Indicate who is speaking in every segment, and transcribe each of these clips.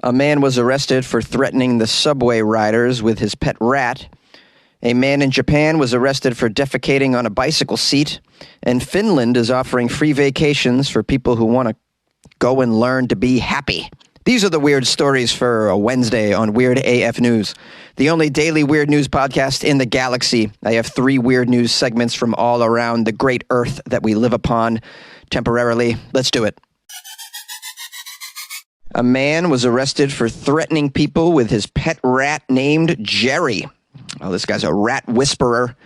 Speaker 1: A man was arrested for threatening the subway riders with his pet rat. A man in Japan was arrested for defecating on a bicycle seat. And Finland is offering free vacations for people who want to go and learn to be happy. These are the weird stories for a Wednesday on Weird AF News, the only daily weird news podcast in the galaxy. I have 3 weird news segments from all around the great earth that we live upon temporarily. Let's do it. A man was arrested for threatening people with his pet rat named Jerry. Oh, this guy's a rat whisperer,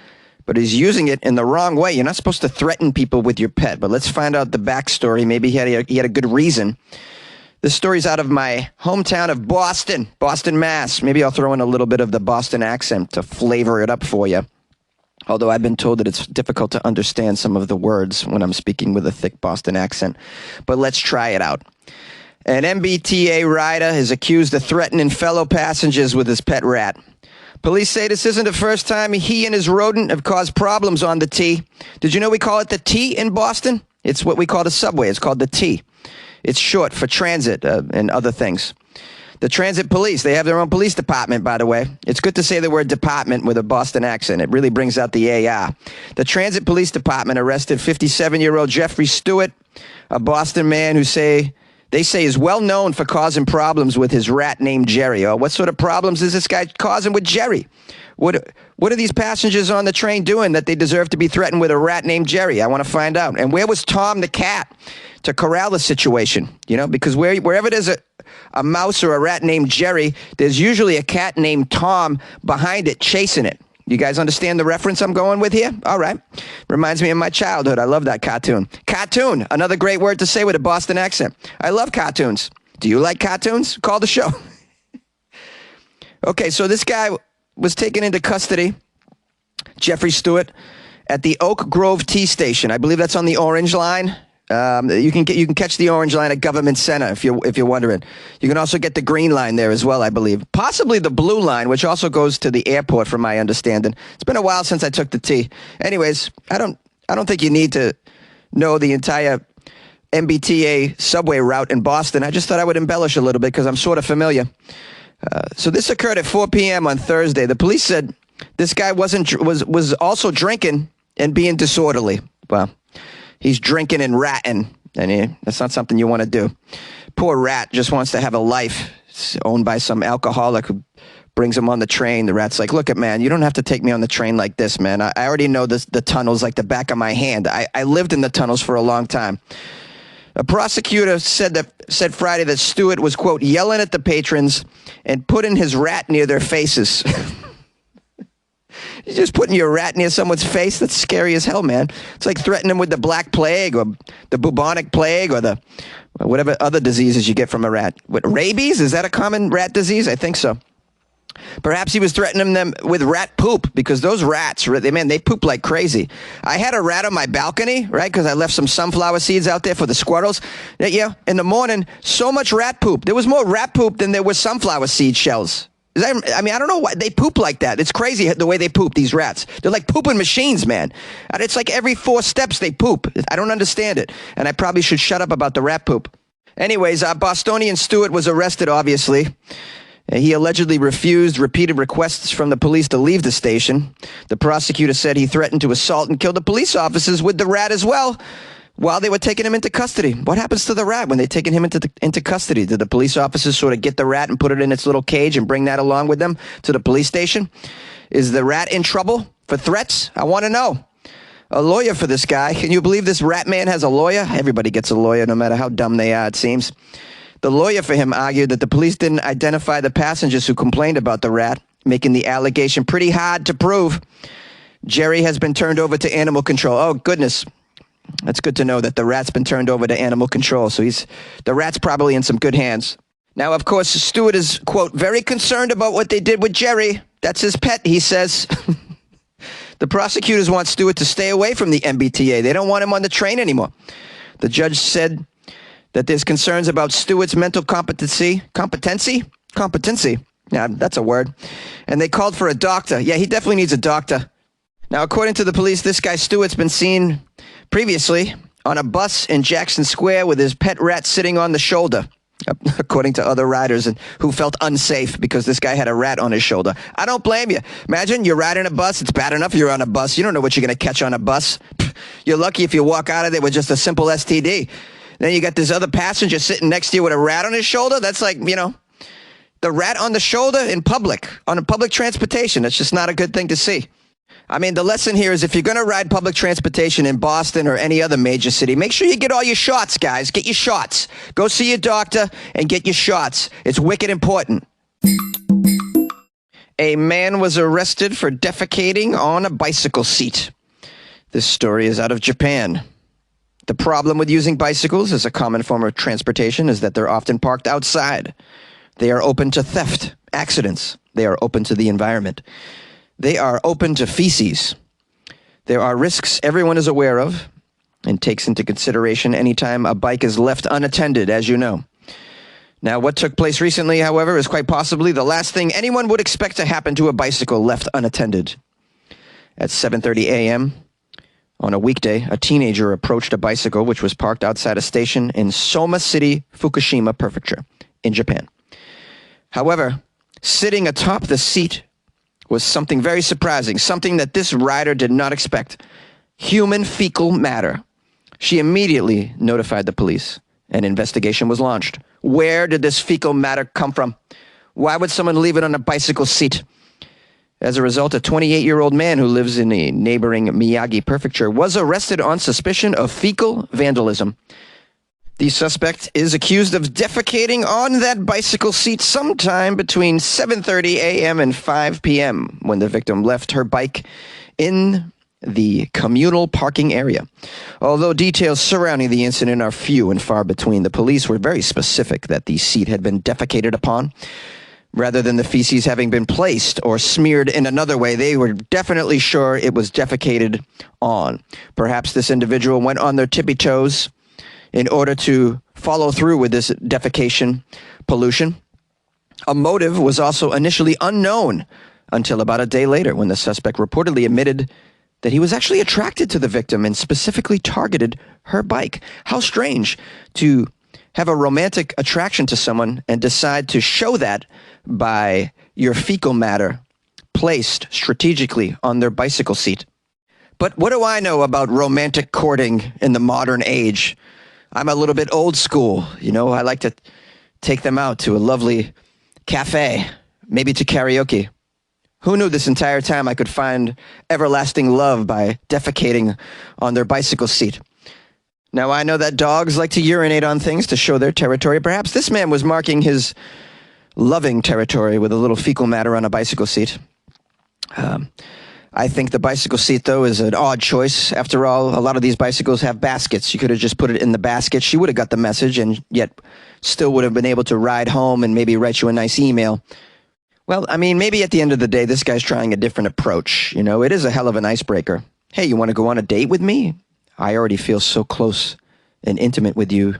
Speaker 1: but he's using it in the wrong way. You're not supposed to threaten people with your pet, but let's find out the backstory. Maybe he had a good reason. This story's out of my hometown of Boston, Mass. Maybe I'll throw in a little bit of the Boston accent to flavor it up for you. Although I've been told that it's difficult to understand some of the words when I'm speaking with a thick Boston accent. But let's try it out. An MBTA rider is accused of threatening fellow passengers with his pet rat. Police say this isn't the first time he and his rodent have caused problems on the T. Did you know we call it the T in Boston? It's what we call the subway. It's called the T. It's short for transit and other things. The transit police, they have their own police department, by the way. It's good to say the word department with a Boston accent. It really brings out the AR. The transit police department arrested 57-year-old Jeffrey Stewart, a Boston man who they say is well known for causing problems with his rat named Jerry. Oh, what sort of problems is this guy causing with Jerry? What are these passengers on the train doing that they deserve to be threatened with a rat named Jerry? I want to find out. And where was Tom the cat to corral the situation? You know, because wherever there's a mouse or a rat named Jerry, there's usually a cat named Tom behind it chasing it. You guys understand the reference I'm going with here? All right. Reminds me of my childhood. I love that cartoon. Cartoon, another great word to say with a Boston accent. I love cartoons. Do you like cartoons? Call the show. Okay, so this guy was taken into custody, Jeffrey Stewart, at the Oak Grove T Station. I believe that's on the Orange Line. You can catch the Orange Line at Government Center if you're wondering. You can also get the Green Line there as well, I believe. Possibly the Blue Line, which also goes to the airport, from my understanding. It's been a while since I took the T. Anyways, I don't think you need to know the entire MBTA subway route in Boston. I just thought I would embellish a little bit because I'm sort of familiar. So this occurred at 4 p.m. on Thursday. The police said this guy was also drinking and being disorderly. Well, he's drinking and ratting, and that's not something you want to do. Poor rat just wants to have a life. It's owned by some alcoholic who brings him on the train. The rat's like, look it, man, you don't have to take me on the train like this, man. I already know the tunnels like the back of my hand. I lived in the tunnels for a long time. A prosecutor said Friday that Stewart was, quote, yelling at the patrons and putting his rat near their faces. You're just putting your rat near someone's face? That's scary as hell, man. It's like threatening them with the Black Plague or the bubonic plague or the whatever other diseases you get from a rat. What, rabies? Is that a common rat disease? I think so. Perhaps he was threatening them with rat poop because those rats, they poop like crazy. I had a rat on my balcony, right, because I left some sunflower seeds out there for the squirrels. Yeah, in the morning, so much rat poop. There was more rat poop than there was sunflower seed shells. I don't know why they poop like that. It's crazy the way they poop, these rats. They're like pooping machines, man. And it's like every 4 steps they poop. I don't understand it. And I probably should shut up about the rat poop. Anyways, Bostonian Stewart was arrested, obviously. He allegedly refused repeated requests from the police to leave the station. The prosecutor said he threatened to assault and kill the police officers with the rat as well while they were taking him into custody. What happens to the rat when they're taking him into custody? Did the police officers sort of get the rat and put it in its little cage and bring that along with them to the police station? Is the rat in trouble for threats? I want to know. A lawyer for this guy. Can you believe this rat man has a lawyer? Everybody gets a lawyer, no matter how dumb they are, it seems. The lawyer for him argued that the police didn't identify the passengers who complained about the rat, making the allegation pretty hard to prove. Jerry has been turned over to animal control. Oh, goodness. That's good to know that the rat's been turned over to animal control. So the rat's probably in some good hands. Now, of course, Stewart is, quote, very concerned about what they did with Jerry. That's his pet, he says. The prosecutors want Stewart to stay away from the MBTA. They don't want him on the train anymore. The judge said that there's concerns about Stewart's mental competency. Yeah, that's a word. And they called for a doctor. Yeah, he definitely needs a doctor. Now, according to the police, this guy Stewart's been seen previously on a bus in Jackson Square with his pet rat sitting on the shoulder. according to other riders and who felt unsafe because this guy had a rat on his shoulder. I don't blame you. Imagine you're riding a bus. It's bad enough you're on a bus. You don't know what you're going to catch on a bus. You're lucky if you walk out of there with just a simple STD. Then you got this other passenger sitting next to you with a rat on his shoulder. That's like, the rat on the shoulder in public, on a public transportation. That's just not a good thing to see. I mean, the lesson here is if you're going to ride public transportation in Boston or any other major city, make sure you get all your shots, guys. Get your shots. Go see your doctor and get your shots. It's wicked important. A man was arrested for defecating on a bicycle seat. This story is out of Japan. The problem with using bicycles as a common form of transportation is that they're often parked outside. They are open to theft, accidents. They are open to the environment. They are open to feces. There are risks everyone is aware of and takes into consideration anytime a bike is left unattended, as you know. Now, what took place recently, however, is quite possibly the last thing anyone would expect to happen to a bicycle left unattended. At 7:30 a.m., on a weekday, a teenager approached a bicycle which was parked outside a station in Soma City, Fukushima Prefecture, in Japan. However, sitting atop the seat was something very surprising, something that this rider did not expect. Human fecal matter. She immediately notified the police. An investigation was launched. Where did this fecal matter come from? Why would someone leave it on a bicycle seat? As a result, a 28-year-old man who lives in the neighboring Miyagi Prefecture was arrested on suspicion of fecal vandalism. The suspect is accused of defecating on that bicycle seat sometime between 7:30 a.m. and 5 p.m. when the victim left her bike in the communal parking area. Although details surrounding the incident are few and far between, the police were very specific that the seat had been defecated upon. Rather than the feces having been placed or smeared in another way, they were definitely sure it was defecated on. Perhaps this individual went on their tippy toes in order to follow through with this defecation pollution. A motive was also initially unknown until about a day later when the suspect reportedly admitted that he was actually attracted to the victim and specifically targeted her bike. How strange to have a romantic attraction to someone and decide to show that by your fecal matter placed strategically on their bicycle seat. But what do I know about romantic courting in the modern age? I'm a little bit old school, I like to take them out to a lovely cafe, maybe to karaoke. Who knew this entire time I could find everlasting love by defecating on their bicycle seat? Now, I know that dogs like to urinate on things to show their territory. Perhaps this man was marking his loving territory with a little fecal matter on a bicycle seat. I think the bicycle seat, though, is an odd choice. After all, a lot of these bicycles have baskets. You could have just put it in the basket. She would have got the message and yet still would have been able to ride home and maybe write you a nice email. Well, I mean, maybe at the end of the day, this guy's trying a different approach. It is a hell of an icebreaker. Hey, you want to go on a date with me? I already feel so close and intimate with you,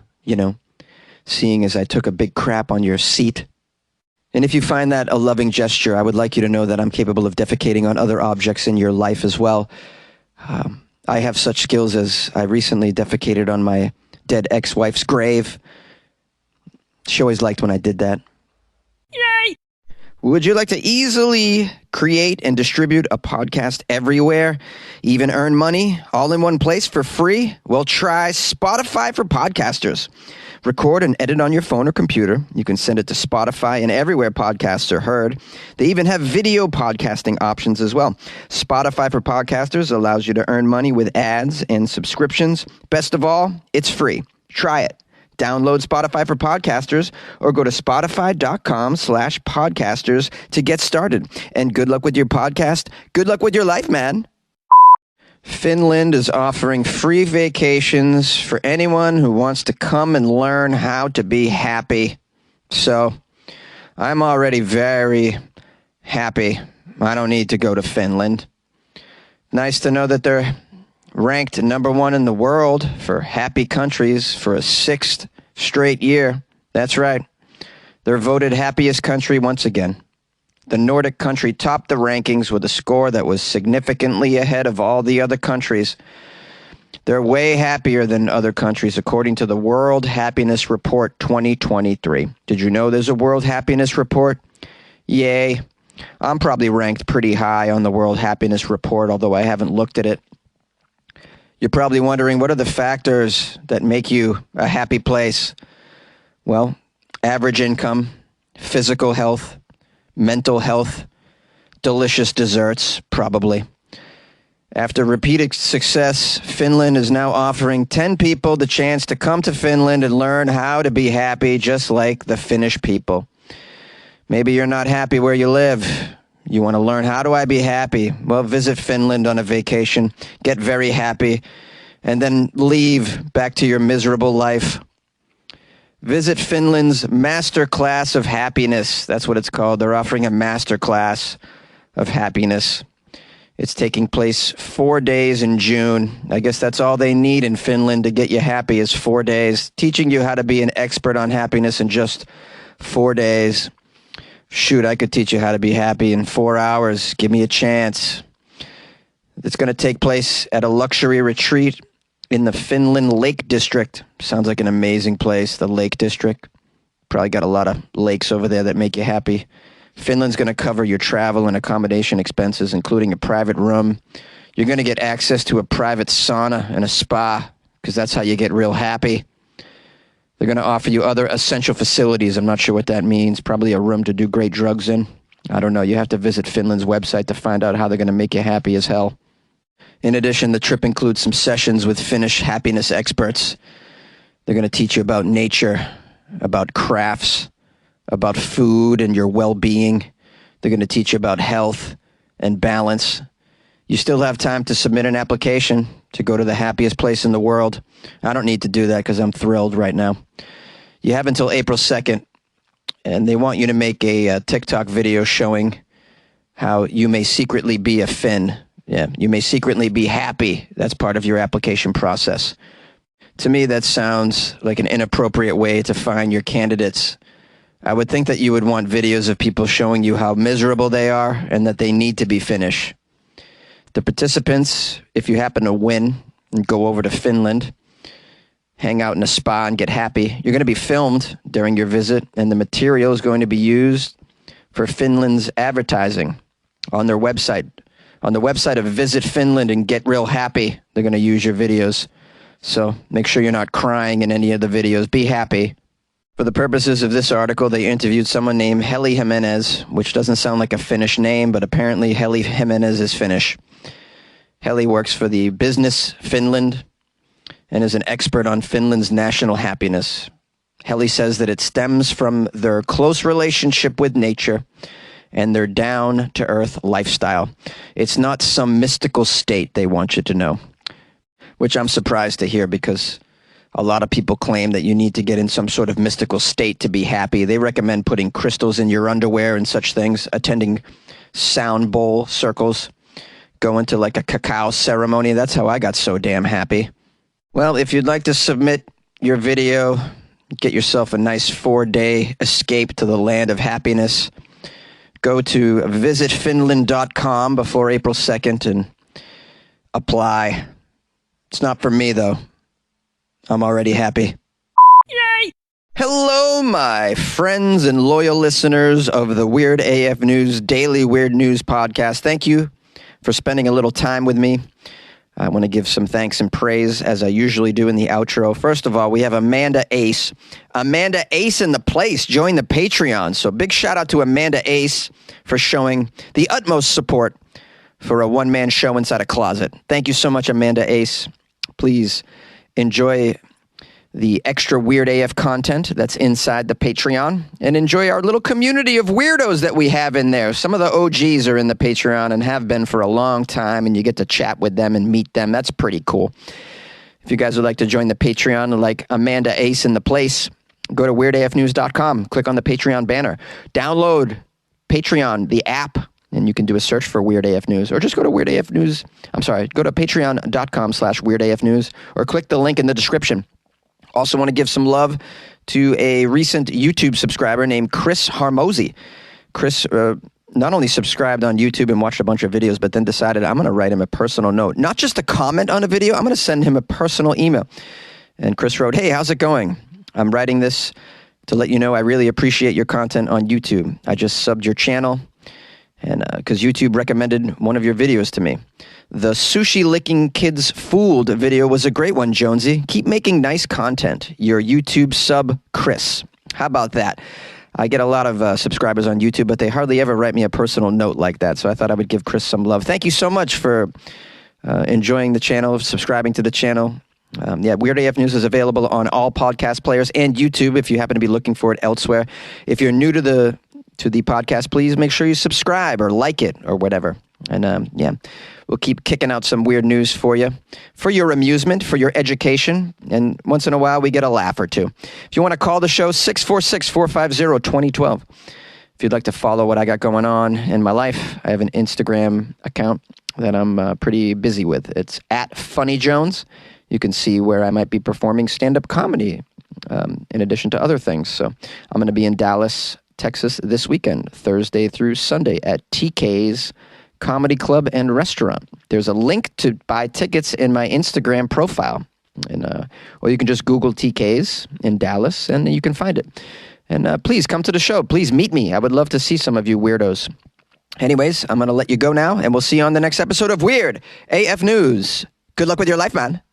Speaker 1: seeing as I took a big crap on your seat. And if you find that a loving gesture, I would like you to know that I'm capable of defecating on other objects in your life as well. I have such skills as I recently defecated on my dead ex-wife's grave. She always liked when I did that. Yay! Would you like to easily create and distribute a podcast everywhere, even earn money all in one place for free? Well, try Spotify for podcasters. Record and edit on your phone or computer. You can send it to Spotify and everywhere podcasts are heard. They even have video podcasting options as well. Spotify for podcasters allows you to earn money with ads and subscriptions. Best of all, it's free. Try it. Download Spotify for podcasters or go to spotify.com/podcasters to get started. And good luck with your podcast. Good luck with your life, man. Finland is offering free vacations for anyone who wants to come and learn how to be happy. So I'm already very happy. I don't need to go to Finland. Nice to know that they're ranked number one in the world for happy countries for a 6th straight year. That's right. They're voted happiest country once again. The Nordic country topped the rankings with a score that was significantly ahead of all the other countries. They're way happier than other countries, according to the World Happiness Report 2023. Did you know there's a World Happiness Report? Yay. I'm probably ranked pretty high on the World Happiness Report, although I haven't looked at it. You're probably wondering, what are the factors that make you a happy place? Well, average income, physical health, mental health, delicious desserts, probably. After repeated success, Finland is now offering 10 people the chance to come to Finland and learn how to be happy just like the Finnish people. Maybe you're not happy where you live. You want to learn, how do I be happy? Well, visit Finland on a vacation, get very happy, and then leave back to your miserable life. Visit Finland's Master Class of Happiness. That's what it's called. They're offering a Master Class of Happiness. It's taking place 4 days in June. I guess that's all they need in Finland to get you happy is 4 days. Teaching you how to be an expert on happiness in just 4 days. Shoot, I could teach you how to be happy in 4 hours. Give me a chance. It's going to take place at a luxury retreat in the Finland Lake District. Sounds like an amazing place, the Lake District. Probably got a lot of lakes over there that make you happy. Finland's going to cover your travel and accommodation expenses, including a private room. You're going to get access to a private sauna and a spa, because that's how you get real happy. They're going to offer you other essential facilities. I'm not sure what that means. Probably a room to do great drugs in. I don't know. You have to visit Finland's website to find out how they're going to make you happy as hell. In addition, the trip includes some sessions with Finnish happiness experts. They're going to teach you about nature, about crafts, about food and your well-being. They're going to teach you about health and balance. You still have time to submit an application to go to the happiest place in the world. I don't need to do that because I'm thrilled right now. You have until April 2nd, and they want you to make a TikTok video showing how you may secretly be a Finn. Yeah, you may secretly be happy. That's part of your application process. To me, that sounds like an inappropriate way to find your candidates. I would think that you would want videos of people showing you how miserable they are and that they need to be Finnish. The participants, if you happen to win and go over to Finland, hang out in a spa and get happy, you're going to be filmed during your visit, and the material is going to be used for Finland's advertising on their website. On the website of Visit Finland and Get Real Happy, they're going to use your videos. So make sure you're not crying in any of the videos. Be happy. For the purposes of this article, they interviewed someone named Heli Jimenez, which doesn't sound like a Finnish name, but apparently Heli Jimenez is Finnish. Heli works for the Business Finland and is an expert on Finland's national happiness. Heli says that it stems from their close relationship with nature and their down-to-earth lifestyle. It's not some mystical state, they want you to know, which I'm surprised to hear, because a lot of people claim that you need to get in some sort of mystical state to be happy. They recommend putting crystals in your underwear and such things, attending sound bowl circles, going to like a cacao ceremony. That's how I got so damn happy. Well, if you'd like to submit your video, get yourself a nice 4-day escape to the land of happiness, go to visitfinland.com before April 2nd and apply. It's not for me, though. I'm already happy. Yay! Hello, my friends and loyal listeners of the Weird AF News Daily Weird News Podcast. Thank you for spending a little time with me. I want to give some thanks and praise, as I usually do in the outro. First of all, we have Amanda Ace. Amanda Ace in the place. Join the Patreon. So big shout out to Amanda Ace for showing the utmost support for a one-man show inside a closet. Thank you so much, Amanda Ace. Please enjoy the extra Weird AF content that's inside the Patreon, and enjoy our little community of weirdos that we have in there. Some of the OGs are in the Patreon and have been for a long time, and you get to chat with them and meet them. That's pretty cool. If you guys would like to join the Patreon like Amanda Ace in the place, go to weirdafnews.com, click on the Patreon banner, download Patreon, the app, and you can do a search for Weird AF News, or just go to Weird AF News. Go to patreon.com/weirdafnews, or click the link in the description. Also want to give some love to a recent YouTube subscriber named Chris Harmozy. Chris not only subscribed on YouTube and watched a bunch of videos, but then decided I'm going to write him a personal note. Not just a comment on a video, I'm going to send him a personal email. And Chris wrote, "Hey, how's it going? I'm writing this to let you know I really appreciate your content on YouTube. I just subbed your channel, and because YouTube recommended one of your videos to me. The sushi licking kids fooled video was a great one, Jonesy. Keep making nice content. Your YouTube sub, Chris." How about that? I get a lot of subscribers on YouTube, but they hardly ever write me a personal note like that. So I thought I would give Chris some love. Thank you so much for enjoying the channel, subscribing to the channel. Weird AF News is available on all podcast players and YouTube if you happen to be looking for it elsewhere. If you're new to the podcast, please make sure you subscribe or like it or whatever. And we'll keep kicking out some weird news for you, for your amusement, for your education, and once in a while we get a laugh or two. If you want to call the show, 646-450-2012. If you'd like to follow what I got going on in my life, I have an Instagram account that I'm pretty busy with. It's @FunnyJones. You can see where I might be performing stand-up comedy in addition to other things. So I'm going to be in Dallas, Texas this weekend, Thursday through Sunday at TK's Comedy Club and Restaurant. There's a link to buy tickets in my Instagram profile. Or you can just Google TK's in Dallas and you can find it. And please come to the show. Please meet me. I would love to see some of you weirdos. Anyways, I'm going to let you go now, and we'll see you on the next episode of Weird AF News. Good luck with your life, man.